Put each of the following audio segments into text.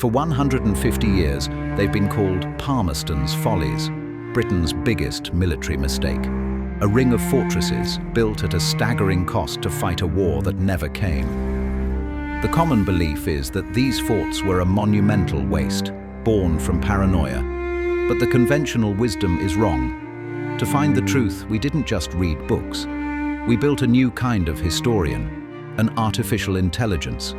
For 150 years, they've been called Palmerston's Follies, Britain's biggest military mistake. A ring of fortresses built at a staggering cost to fight a war that never came. The common belief is that these forts were a monumental waste, born from paranoia. But the conventional wisdom is wrong. To find the truth, we didn't just read books. We built a new kind of historian, an artificial intelligence.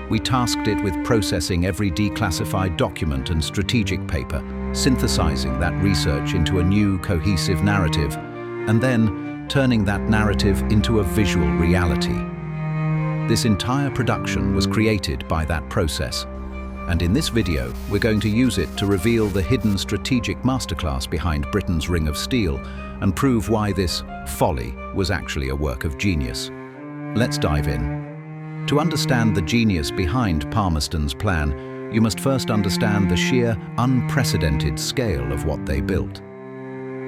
We tasked it with processing every declassified document and strategic paper, synthesizing that research into a new, cohesive narrative, and then turning that narrative into a visual reality. This entire production was created by that process. And in this video, we're going to use it to reveal the hidden strategic masterclass behind Britain's Ring of Steel and prove why this folly was actually a work of genius. Let's dive in. To understand the genius behind Palmerston's plan, you must first understand the sheer, unprecedented scale of what they built.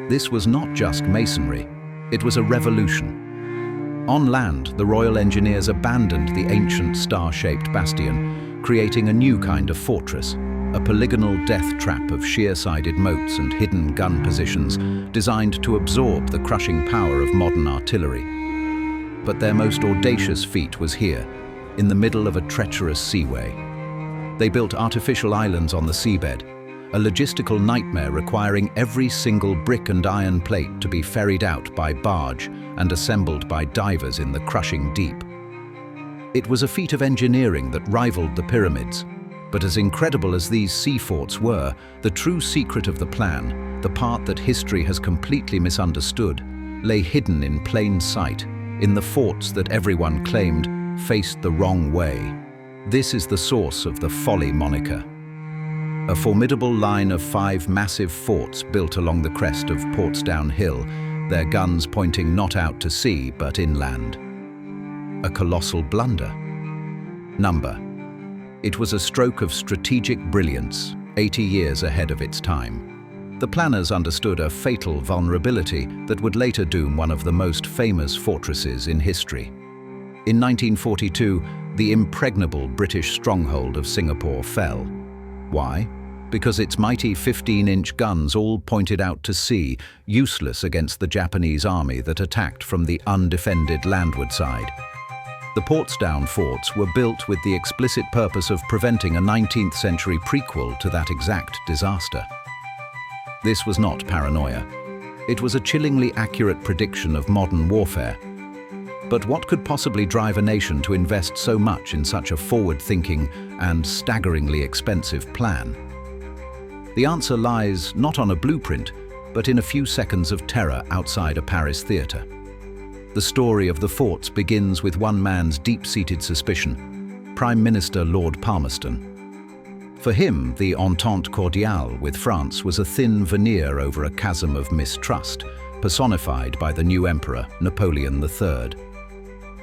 This was not just masonry, it was a revolution. On land, the Royal Engineers abandoned the ancient star-shaped bastion, creating a new kind of fortress, a polygonal death trap of sheer-sided moats and hidden gun positions designed to absorb the crushing power of modern artillery. But their most audacious feat was here, in the middle of a treacherous seaway. They built artificial islands on the seabed, a logistical nightmare requiring every single brick and iron plate to be ferried out by barge and assembled by divers in the crushing deep. It was a feat of engineering that rivaled the pyramids, but as incredible as these sea forts were, the true secret of the plan, the part that history has completely misunderstood, lay hidden in plain sight, in the forts that everyone claimed faced the wrong way. This is the source of the Folly moniker. A formidable line of 5 massive forts built along the crest of Portsdown Hill, their guns pointing not out to sea but inland. A colossal blunder. Number. It was a stroke of strategic brilliance, 80 years ahead of its time. The planners understood a fatal vulnerability that would later doom one of the most famous fortresses in history. In 1942, the impregnable British stronghold of Singapore fell. Why? Because its mighty 15-inch guns all pointed out to sea, useless against the Japanese army that attacked from the undefended landward side. The Portsdown Forts were built with the explicit purpose of preventing a 19th century prequel to that exact disaster. This was not paranoia. It was a chillingly accurate prediction of modern warfare. But what could possibly drive a nation to invest so much in such a forward-thinking and staggeringly expensive plan? The answer lies not on a blueprint, but in a few seconds of terror outside a Paris theatre. The story of the forts begins with one man's deep-seated suspicion, Prime Minister Lord Palmerston. For him, the entente cordiale with France was a thin veneer over a chasm of mistrust, personified by the new emperor, Napoleon III.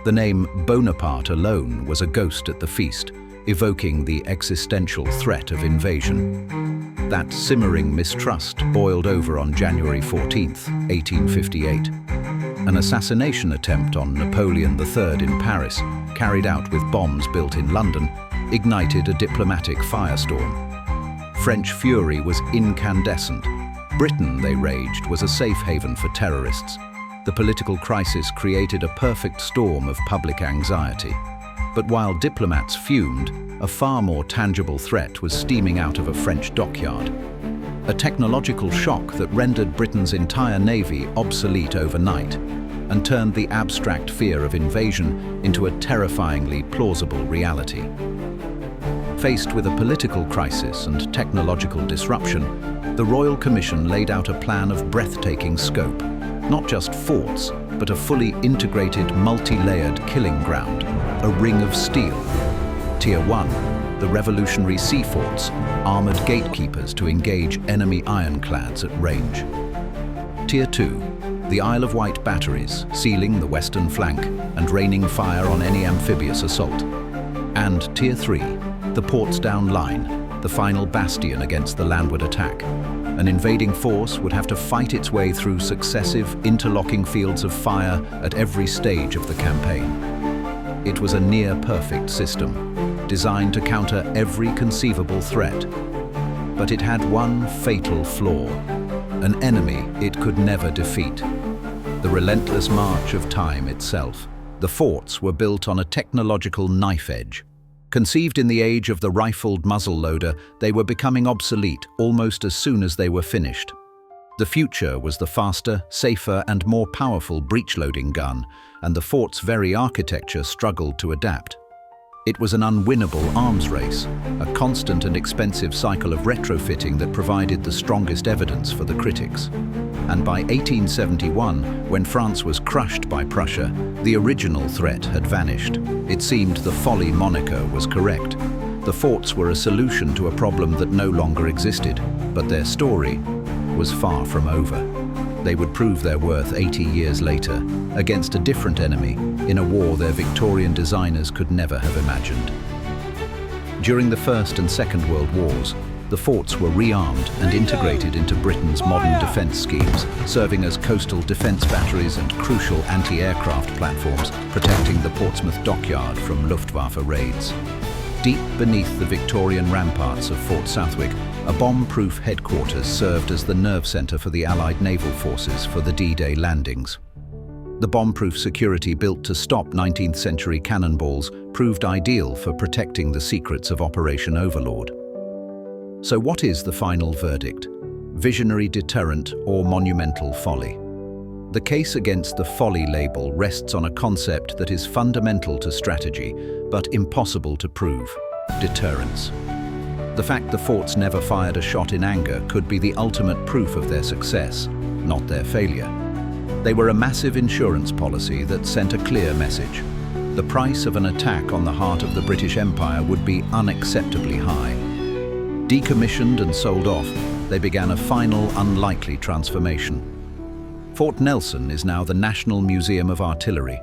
The name Bonaparte alone was a ghost at the feast, evoking the existential threat of invasion. That simmering mistrust boiled over on January 14, 1858. An assassination attempt on Napoleon III in Paris, carried out with bombs built in London, ignited a diplomatic firestorm. French fury was incandescent. Britain, they raged, was a safe haven for terrorists. The political crisis created a perfect storm of public anxiety. But while diplomats fumed, a far more tangible threat was steaming out of a French dockyard. A technological shock that rendered Britain's entire navy obsolete overnight and turned the abstract fear of invasion into a terrifyingly plausible reality. Faced with a political crisis and technological disruption, the Royal Commission laid out a plan of breathtaking scope, not just forts, but a fully integrated, multi-layered killing ground, a ring of steel. Tier 1, the revolutionary sea forts, armored gatekeepers to engage enemy ironclads at range. Tier 2, the Isle of Wight batteries, sealing the western flank and raining fire on any amphibious assault. And Tier 3, the Portsdown line, the final bastion against the landward attack. An invading force would have to fight its way through successive, interlocking fields of fire at every stage of the campaign. It was a near-perfect system. designed to counter every conceivable threat. But it had one fatal flaw, an enemy it could never defeat: the relentless march of time itself. The forts were built on a technological knife edge. Conceived in the age of the rifled muzzle-loader, they were becoming obsolete almost as soon as they were finished. The future was the faster, safer, and more powerful breech-loading gun, and the fort's very architecture struggled to adapt. It was an unwinnable arms race, a constant and expensive cycle of retrofitting that provided the strongest evidence for the critics. And by 1871, when France was crushed by Prussia, the original threat had vanished. It seemed the Folly moniker was correct. The forts were a solution to a problem that no longer existed, but their story was far from over. They would prove their worth 80 years later, against a different enemy, in a war their Victorian designers could never have imagined. During the First and Second World Wars, the forts were rearmed and integrated into Britain's modern defence schemes, serving as coastal defence batteries and crucial anti-aircraft platforms, protecting the Portsmouth dockyard from Luftwaffe raids. Deep beneath the Victorian ramparts of Fort Southwick, a bomb-proof headquarters served as the nerve centre for the Allied naval forces for the D-Day landings. The bomb-proof security built to stop 19th century cannonballs proved ideal for protecting the secrets of Operation Overlord. So what is the final verdict? Visionary deterrent or monumental folly? The case against the Folly label rests on a concept that is fundamental to strategy, but impossible to prove: deterrence. The fact the forts never fired a shot in anger could be the ultimate proof of their success, not their failure. They were a massive insurance policy that sent a clear message. The price of an attack on the heart of the British Empire would be unacceptably high. Decommissioned and sold off, they began a final, unlikely transformation. Fort Nelson is now the National Museum of Artillery.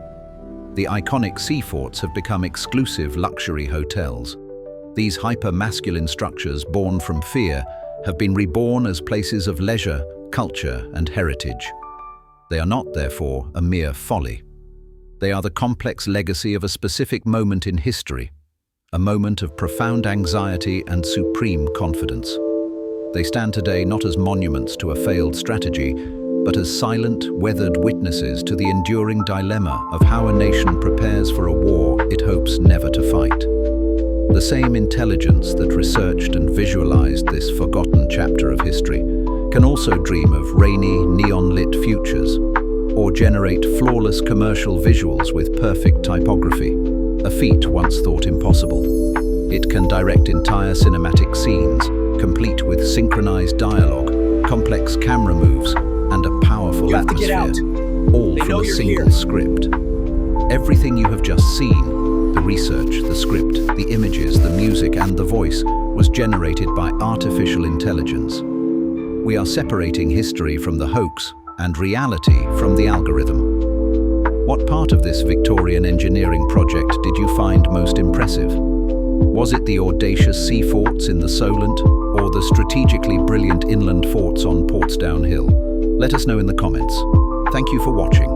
The iconic sea forts have become exclusive luxury hotels. These hyper-masculine structures, born from fear, have been reborn as places of leisure, culture, and heritage. They are not, therefore, a mere folly. They are the complex legacy of a specific moment in history, a moment of profound anxiety and supreme confidence. They stand today not as monuments to a failed strategy, but as silent, weathered witnesses to the enduring dilemma of how a nation prepares for a war it hopes never to fight. The same intelligence that researched and visualized this forgotten chapter of history can also dream of rainy, neon-lit futures, or generate flawless commercial visuals with perfect typography, a feat once thought impossible. It can direct entire cinematic scenes, complete with synchronized dialogue, complex camera moves, and a powerful atmosphere, all from a single script. Everything you have just seen, the research, the script, the images, the music, and the voice, was generated by artificial intelligence. We are separating history from the hoax and reality from the algorithm. What part of this Victorian engineering project did you find most impressive? Was it the audacious sea forts in the Solent, or the strategically brilliant inland forts on Portsdown Hill? Let us know in the comments. Thank you for watching.